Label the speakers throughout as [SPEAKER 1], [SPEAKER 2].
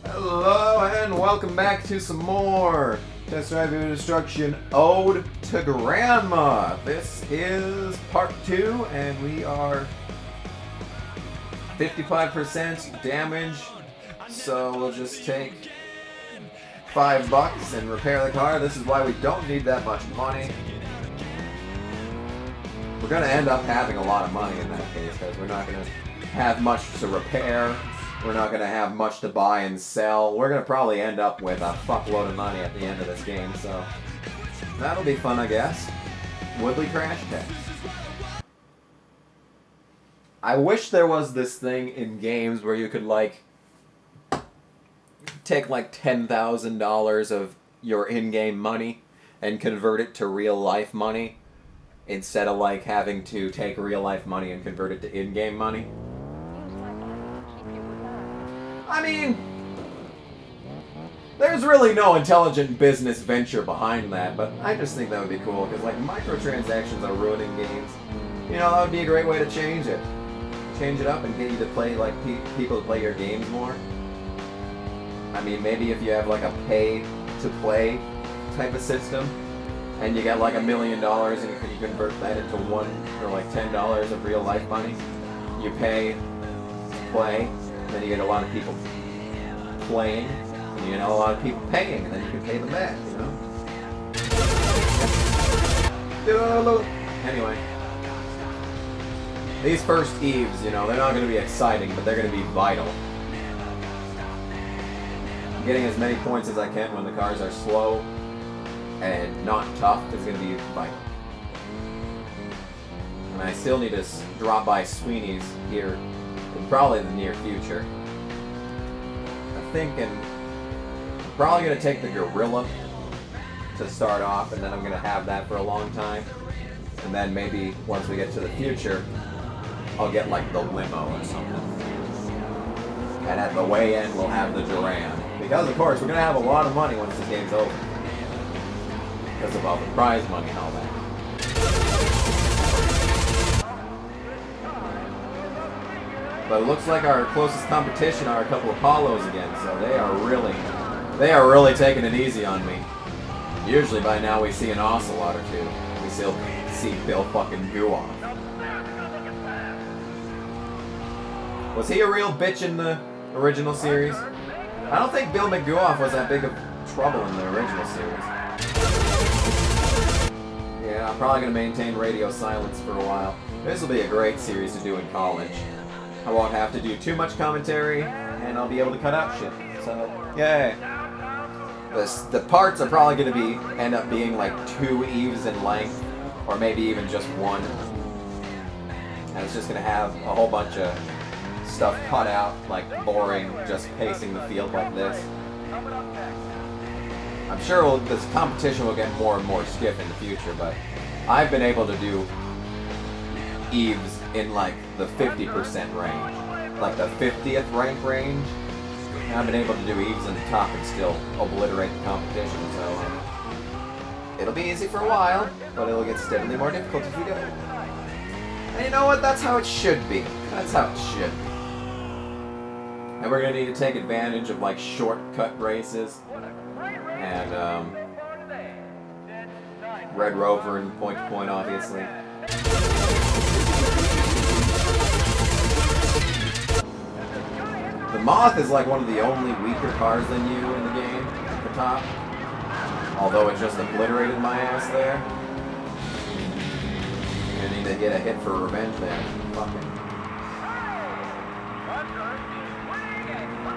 [SPEAKER 1] Hello and welcome back to some more Test Drive Your Destruction Ode to Grandma. This is part 2 and we are 55% damage, so we'll just take $5 and repair the car. This is why we don't need that much money. We're going to end up having a lot of money in that case because we're not going to have much to repair. We're not going to have much to buy and sell. We're going to probably end up with a fuckload of money at the end of this game, so that'll be fun, I guess. Woodley Crash Test. I wish there was this thing in games where you could, like, take, like, $10,000 of your in-game money and convert it to real-life money instead of, like, having to take real-life money and convert it to in-game money. I mean, there's really no intelligent business venture behind that, but I just think that would be cool, because, like, microtransactions are ruining games. You know, that would be a great way to change it. Change it up and get you to play, like, people to play your games more. I mean, maybe if you have, like, a pay-to-play type of system, and you get, like, $1 million, and you convert that into $10 of real-life money. You pay to play. Then you get a lot of people playing, and you get a lot of people paying, and then you can pay them back, you know? Anyway. These first Eves, you know, they're not going to be exciting, but they're going to be vital. Getting as many points as I can when the cars are slow and not tough is going to be vital. And I still need to drop by Sweeney's here. Probably in the near future. I'm thinking I'm probably going to take the Gorilla to start off, and then I'm going to have that for a long time. And then maybe once we get to the future, I'll get like the limo or something. And at the way in, we'll have the Duran. Because of course, we're going to have a lot of money once this game's over. Because of all the prize money and all that. But it looks like our closest competition are a couple of Apollos again, so they are really taking it easy on me. Usually by now we see an Ocelot or two. We still see Bill fucking Guoff. Was he a real bitch in the original series? I don't think Bill McGuoff was that big of trouble in the original series. Yeah, I'm probably going to maintain radio silence for a while. This will be a great series to do in college. I won't have to do too much commentary, and I'll be able to cut out shit. So, yay! The parts are probably going to end up being like 2 Eves in length, or maybe even just 1. And it's just going to have a whole bunch of stuff cut out, like boring, just pacing the field like this. I'm sure this competition will get more and more stiff in the future, but I've been able to do Eves in like the 50% range, like the 50th rank range. And I've been able to do Eves in the top and still obliterate the competition, so it'll be easy for a while, but it'll get steadily more difficult as we go. And you know what? That's how it should be. That's how it should be. And we're gonna need to take advantage of like shortcut races and Red Rover and point to point, obviously. The Moth is like one of the only weaker cars than you in the game at the top. Although it just obliterated my ass there. You're gonna need to get a hit for revenge there. Fuck it.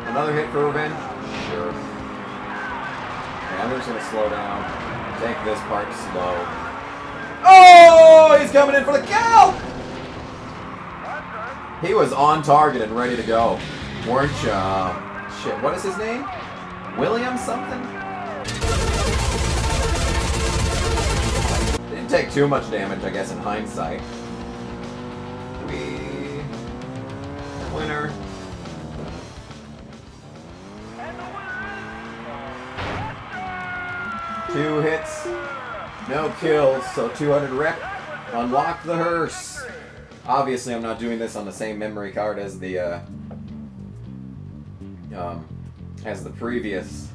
[SPEAKER 1] Another hit for revenge? Sure. Okay, I'm just gonna slow down. Take this part slow. Oh! He's coming in for the kill! He was on target and ready to go. Weren't you? Shit, what is his name? William something? Didn't take too much damage, I guess, in hindsight. Winner. Two hits, no kills, so 200 rep. Unlock the hearse. Obviously, I'm not doing this on the same memory card as the as the previous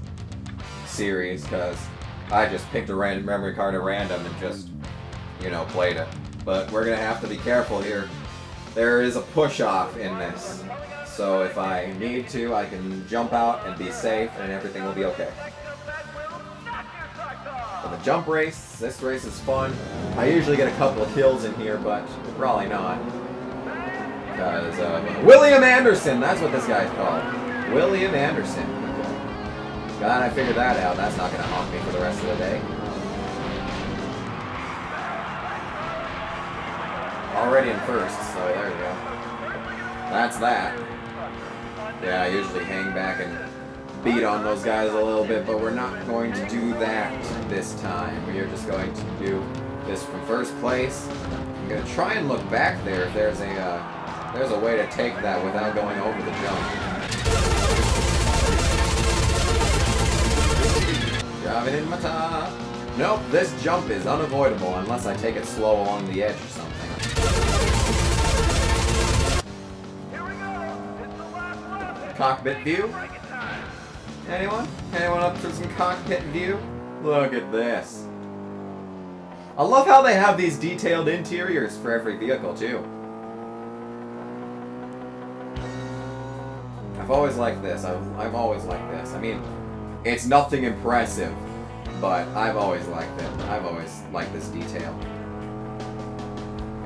[SPEAKER 1] series, because I just picked a random memory card at random and just, you know, played it. But we're gonna have to be careful here. There is a push-off in this, so if I need to, I can jump out and be safe, and everything will be okay. For the jump race, this race is fun. I usually get a couple of kills in here, but probably not. Because, William Anderson, that's what this guy's called. William Anderson. Glad I figured that out. That's not going to haunt me for the rest of the day. Already in first, so there you go. That's that. Yeah, I usually hang back and beat on those guys a little bit, but we're not going to do that this time. We are just going to do this from first place. I'm going to try and look back there if there's a way to take that without going over the jump. Driving in my top. Nope, this jump is unavoidable unless I take it slow along the edge or something. Cockpit view? Anyone? Anyone up for some cockpit view? Look at this. I love how they have these detailed interiors for every vehicle, too. I've always liked this. I've always liked this. I mean, it's nothing impressive, but I've always liked it. I've always liked this detail.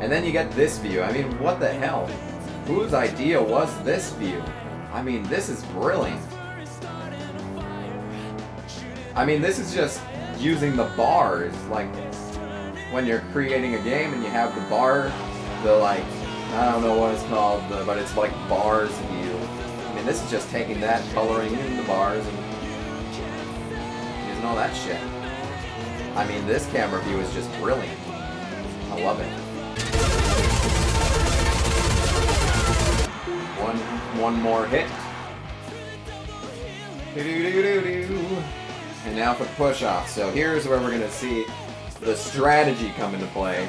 [SPEAKER 1] And then you get this view. I mean, what the hell? Whose idea was this view? I mean, this is brilliant. I mean, this is just using the bars, like, when you're creating a game and you have the bar, the, like, I don't know what it's called, but it's like bars view. I mean, this is just taking that, coloring in the bars, and using all that shit. I mean, this camera view is just brilliant. I love it. One more hit. And now for the push-off. So here's where we're gonna see the strategy come into play.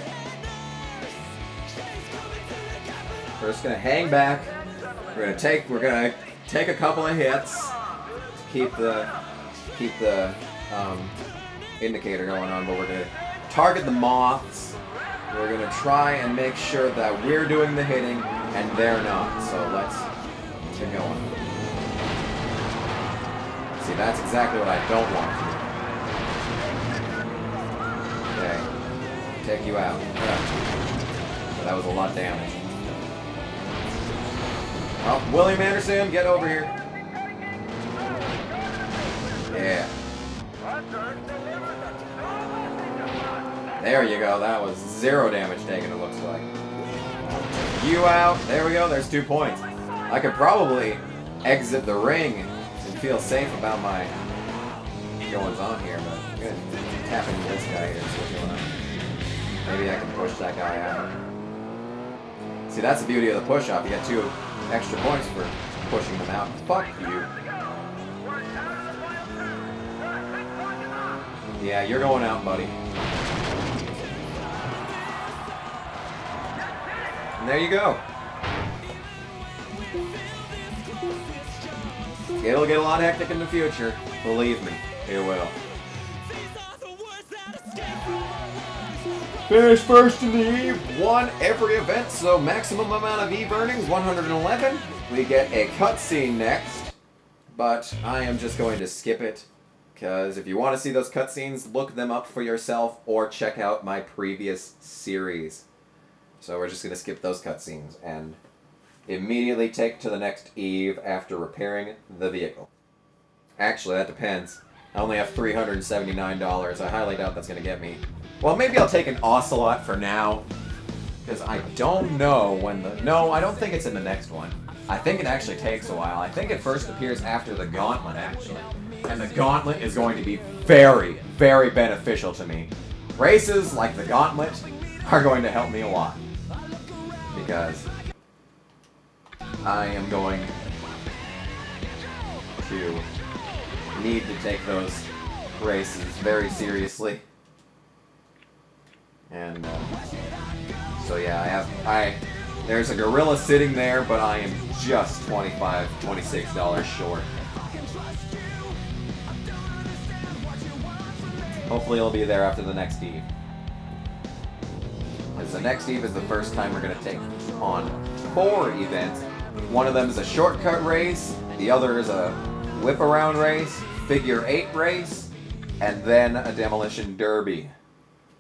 [SPEAKER 1] We're just gonna hang back. We're gonna take a couple of hits to keep the indicator going on, but we're gonna target the moths. We're gonna try and make sure that we're doing the hitting and they're not. So let's get going. See, that's exactly what I don't want to do. Okay. Take you out. Yeah. But that was a lot of damage. Oh, William Anderson, get over here. Yeah. There you go. That was 0 damage taken, it looks like. You out. There we go. There's 2 points. I could probably exit the ring and feel safe about my goings on here, but I'm going to tap into this guy here and see what's going on. Maybe I can push that guy out. See, that's the beauty of the push-off. You get 2 extra points for pushing them out. Fuck you. Yeah, you're going out, buddy. And there you go. It'll get a lot hectic in the future. Believe me, it will. Finish first in the Eve. Won every event, so maximum amount of Eve earnings, 111. We get a cutscene next, but I am just going to skip it, because if you want to see those cutscenes, look them up for yourself or check out my previous series. So we're just going to skip those cutscenes and immediately take to the next Eve after repairing the vehicle. Actually, that depends. I only have $379. I highly doubt that's going to get me. Well, maybe I'll take an Ocelot for now, because I don't know when the... No, I don't think it's in the next one. I think it actually takes a while. I think it first appears after the Gauntlet, actually. And the Gauntlet is going to be very, very beneficial to me. Races like the Gauntlet are going to help me a lot. Because I am going to need to take those races very seriously. And so yeah, There's a gorilla sitting there, but I am just $25, $26 short. Hopefully it'll be there after the next Eve. Because the next Eve is the first time we're going to take on 4 events. One of them is a shortcut race, the other is a whip around race, figure 8 race, and then a demolition derby.